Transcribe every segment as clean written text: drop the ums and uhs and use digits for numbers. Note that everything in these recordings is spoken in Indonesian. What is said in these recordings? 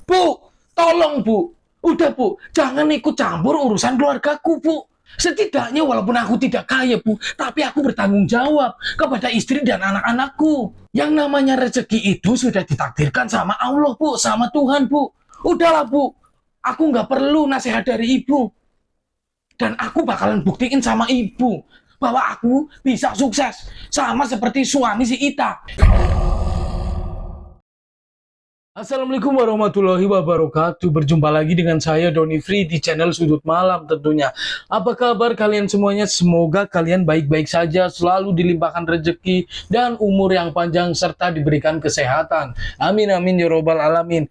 Bu, tolong Bu. Udah Bu, jangan ikut campur urusan keluargaku Bu. Setidaknya walaupun aku tidak kaya Bu, tapi aku bertanggung jawab kepada istri dan anak-anakku. Yang namanya rezeki itu sudah ditakdirkan sama Allah Bu, sama Tuhan Bu. Udahlah Bu, aku nggak perlu nasihat dari Ibu. Dan aku bakalan buktiin sama Ibu bahwa aku bisa sukses. Sama seperti suami si Ita. Assalamualaikum warahmatullahi wabarakatuh. Berjumpa lagi dengan saya Doni Free di channel Sudut Malam tentunya. Apa kabar kalian semuanya? Semoga kalian baik-baik saja, selalu dilimpahkan rezeki dan umur yang panjang serta diberikan kesehatan. Amin amin ya robbal alamin.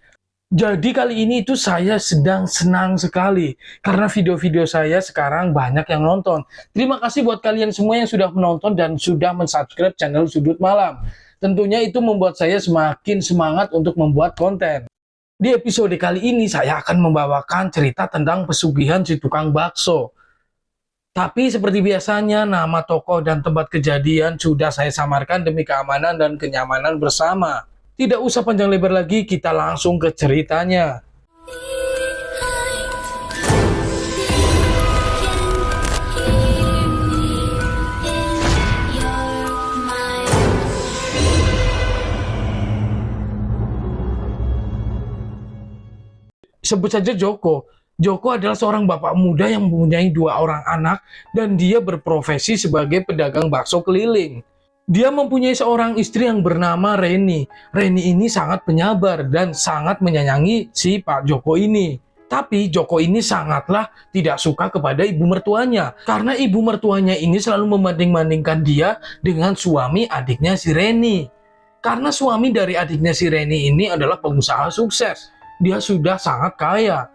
Jadi kali ini itu saya sedang senang sekali karena video-video saya sekarang banyak yang nonton. Terima kasih buat kalian semua yang sudah menonton dan sudah mensubscribe channel Sudut Malam. Tentunya itu membuat saya semakin semangat untuk membuat konten. Di episode kali ini saya akan membawakan cerita tentang pesugihan si tukang bakso. Tapi seperti biasanya nama tokoh dan tempat kejadian sudah saya samarkan demi keamanan dan kenyamanan bersama. Tidak usah panjang lebar lagi, kita langsung ke ceritanya. Sebut saja Joko. Joko adalah seorang bapak muda yang mempunyai 2 orang anak dan dia berprofesi sebagai pedagang bakso keliling. Dia mempunyai seorang istri yang bernama Reni. Reni ini sangat penyabar dan sangat menyayangi si Pak Joko ini. Tapi Joko ini sangatlah tidak suka kepada ibu mertuanya. Karena ibu mertuanya ini selalu membanding-bandingkan dia dengan suami adiknya si Reni. Karena suami dari adiknya si Reni ini adalah pengusaha sukses. Dia sudah sangat kaya.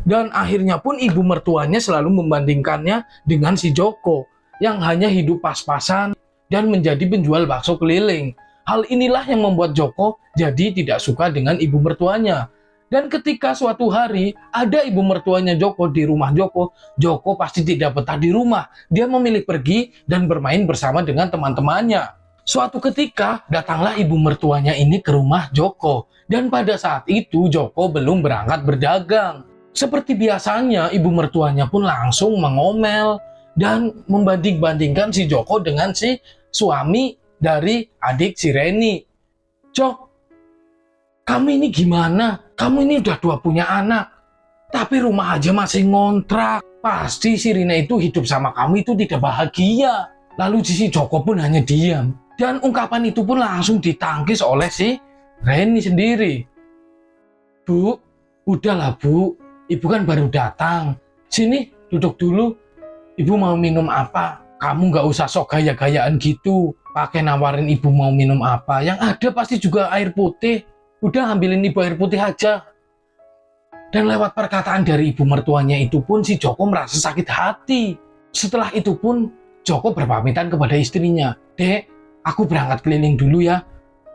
Dan akhirnya pun ibu mertuanya selalu membandingkannya dengan si Joko yang hanya hidup pas-pasan dan menjadi penjual bakso keliling. Hal inilah yang membuat Joko jadi tidak suka dengan ibu mertuanya. Dan ketika suatu hari ada ibu mertuanya Joko di rumah Joko, Joko pasti tidak betah di rumah. Dia memilih pergi dan bermain bersama dengan teman-temannya. Suatu ketika datanglah ibu mertuanya ini ke rumah Joko. Dan pada saat itu Joko belum berangkat berdagang. Seperti biasanya ibu mertuanya pun langsung mengomel dan membanding-bandingkan si Joko dengan si suami dari adik si Reni. Jok, kamu ini gimana? Kamu ini udah 2 punya anak, tapi rumah aja masih ngontrak. Pasti si Rina itu hidup sama kamu itu tidak bahagia. Lalu si Joko pun hanya diam. Dan ungkapan itu pun langsung ditangkis oleh si Reni sendiri. Bu, udahlah Bu, ibu kan baru datang. Sini, duduk dulu. Ibu mau minum apa? Kamu nggak usah sok gaya-gayaan gitu. Pakai nawarin ibu mau minum apa. Yang ada pasti juga air putih. Udah ambilin ibu air putih aja. Dan lewat perkataan dari ibu mertuanya itu pun si Joko merasa sakit hati. Setelah itu pun Joko berpamitan kepada istrinya. Dek, aku berangkat keliling dulu ya.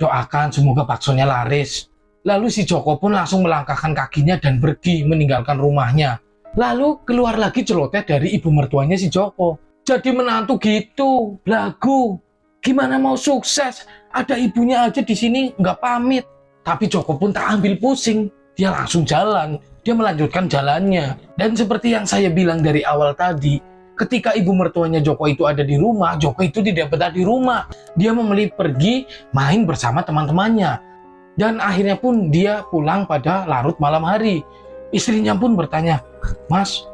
Doakan semoga baksonya laris. Lalu si Joko pun langsung melangkahkan kakinya dan pergi meninggalkan rumahnya. Lalu keluar lagi celoteh dari ibu mertuanya si Joko. Jadi menantu gitu, belagu. Gimana mau sukses? Ada ibunya aja di sini nggak pamit. Tapi Joko pun tak ambil pusing. Dia langsung jalan. Dia melanjutkan jalannya. Dan seperti yang saya bilang dari awal tadi, ketika ibu mertuanya Joko itu ada di rumah, Joko itu tidak betah di rumah. Dia memilih pergi main bersama teman-temannya. Dan akhirnya pun dia pulang pada larut malam hari. Istrinya pun bertanya, Mas,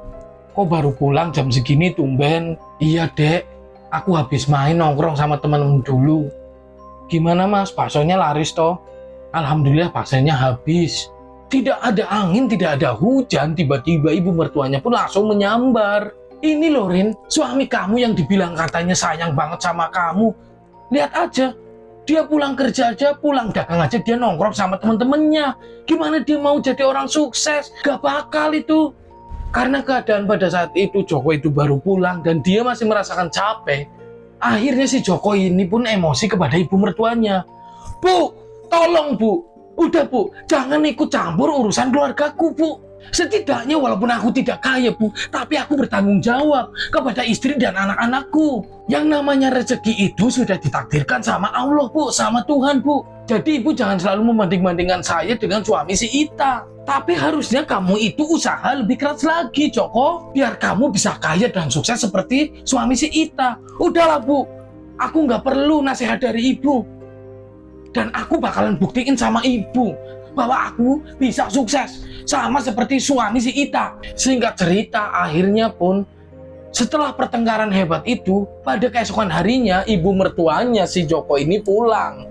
kok baru pulang jam segini tumben? Iya dek, aku habis main nongkrong sama temen dulu. Gimana mas, baksonya laris toh? Alhamdulillah baksonya habis. Tidak ada angin, tidak ada hujan, tiba-tiba ibu mertuanya pun langsung menyambar. Ini loh Rin, suami kamu yang dibilang katanya sayang banget sama kamu. Lihat aja, dia pulang kerja aja, pulang dagang aja, dia nongkrong sama temen-temennya. Gimana dia mau jadi orang sukses? Gak bakal itu. Karena keadaan pada saat itu Joko itu baru pulang dan dia masih merasakan capek. Akhirnya si Joko ini pun emosi kepada ibu mertuanya. Bu, tolong Bu. Udah Bu, jangan ikut campur urusan keluargaku Bu. Setidaknya walaupun aku tidak kaya Bu, tapi aku bertanggung jawab kepada istri dan anak-anakku. Yang namanya rezeki itu sudah ditakdirkan sama Allah Bu, sama Tuhan Bu. Jadi ibu jangan selalu membanding-bandingkan saya dengan suami si Ita. Tapi harusnya kamu itu usaha lebih keras lagi, Joko. Biar kamu bisa kaya dan sukses seperti suami si Ita. Udahlah, Bu. Aku nggak perlu nasihat dari ibu. Dan aku bakalan buktiin sama ibu bahwa aku bisa sukses sama seperti suami si Ita. Singkat cerita, akhirnya pun setelah pertengkaran hebat itu, pada keesokan harinya ibu mertuanya si Joko ini pulang.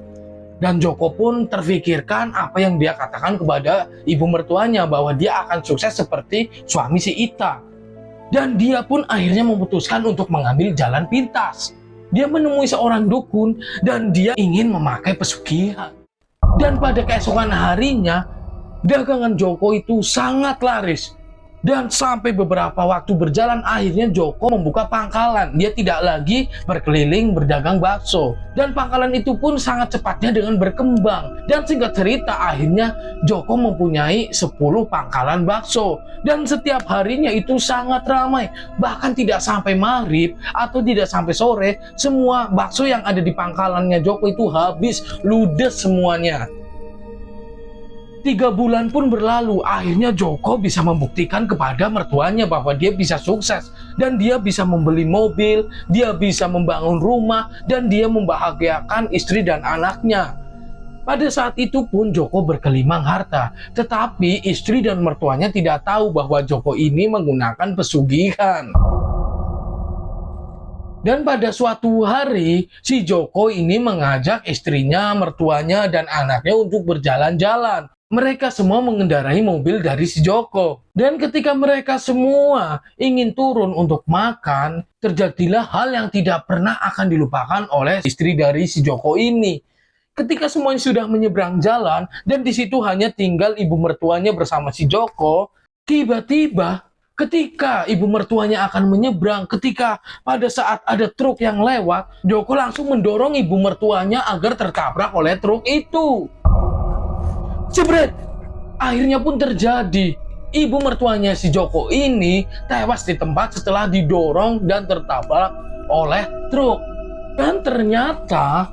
Dan Joko pun terfikirkan apa yang dia katakan kepada ibu mertuanya bahwa dia akan sukses seperti suami si Ita. Dan dia pun akhirnya memutuskan untuk mengambil jalan pintas. Dia menemui seorang dukun dan dia ingin memakai pesugihan. Dan pada keesokan harinya, dagangan Joko itu sangat laris. Dan sampai beberapa waktu berjalan, akhirnya Joko membuka pangkalan. Dia tidak lagi berkeliling berdagang bakso. Dan pangkalan itu pun sangat cepatnya dengan berkembang. Dan singkat cerita, akhirnya Joko mempunyai 10 pangkalan bakso. Dan setiap harinya itu sangat ramai. Bahkan tidak sampai maghrib atau tidak sampai sore, semua bakso yang ada di pangkalannya Joko itu habis, ludes semuanya. 3 bulan pun berlalu, akhirnya Joko bisa membuktikan kepada mertuanya bahwa dia bisa sukses dan dia bisa membeli mobil, dia bisa membangun rumah, dan dia membahagiakan istri dan anaknya. Pada saat itu pun Joko berkelimang harta, tetapi istri dan mertuanya tidak tahu bahwa Joko ini menggunakan pesugihan. Dan pada suatu hari, si Joko ini mengajak istrinya, mertuanya, dan anaknya untuk berjalan-jalan. Mereka semua mengendarai mobil dari si Joko. Dan ketika mereka semua ingin turun untuk makan, terjadilah hal yang tidak pernah akan dilupakan oleh istri dari si Joko ini. Ketika semuanya sudah menyeberang jalan, dan di situ hanya tinggal ibu mertuanya bersama si Joko, tiba-tiba ketika ibu mertuanya akan menyeberang, ketika pada saat ada truk yang lewat, Joko langsung mendorong ibu mertuanya agar tertabrak oleh truk itu. Jebret! Akhirnya pun terjadi. Ibu mertuanya si Joko ini tewas di tempat setelah didorong dan tertabrak oleh truk. Dan ternyata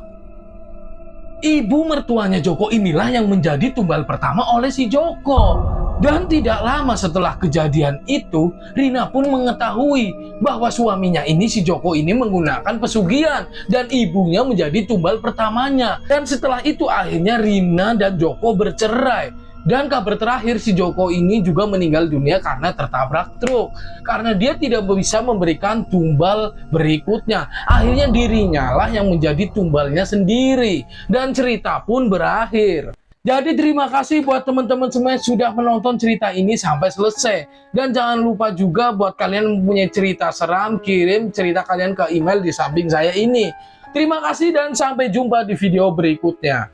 ibu mertuanya Joko inilah yang menjadi tumbal pertama oleh si Joko. Dan tidak lama setelah kejadian itu, Rina pun mengetahui bahwa suaminya ini, si Joko ini, menggunakan pesugihan dan ibunya menjadi tumbal pertamanya. Dan setelah itu akhirnya Rina dan Joko bercerai. Dan kabar terakhir, si Joko ini juga meninggal dunia karena tertabrak truk. Karena dia tidak bisa memberikan tumbal berikutnya. Akhirnya dirinya lah yang menjadi tumbalnya sendiri. Dan cerita pun berakhir. Jadi terima kasih buat teman-teman semua yang sudah menonton cerita ini sampai selesai. Dan jangan lupa juga buat kalian yang mempunyai cerita seram, kirim cerita kalian ke email di samping saya ini. Terima kasih dan sampai jumpa di video berikutnya.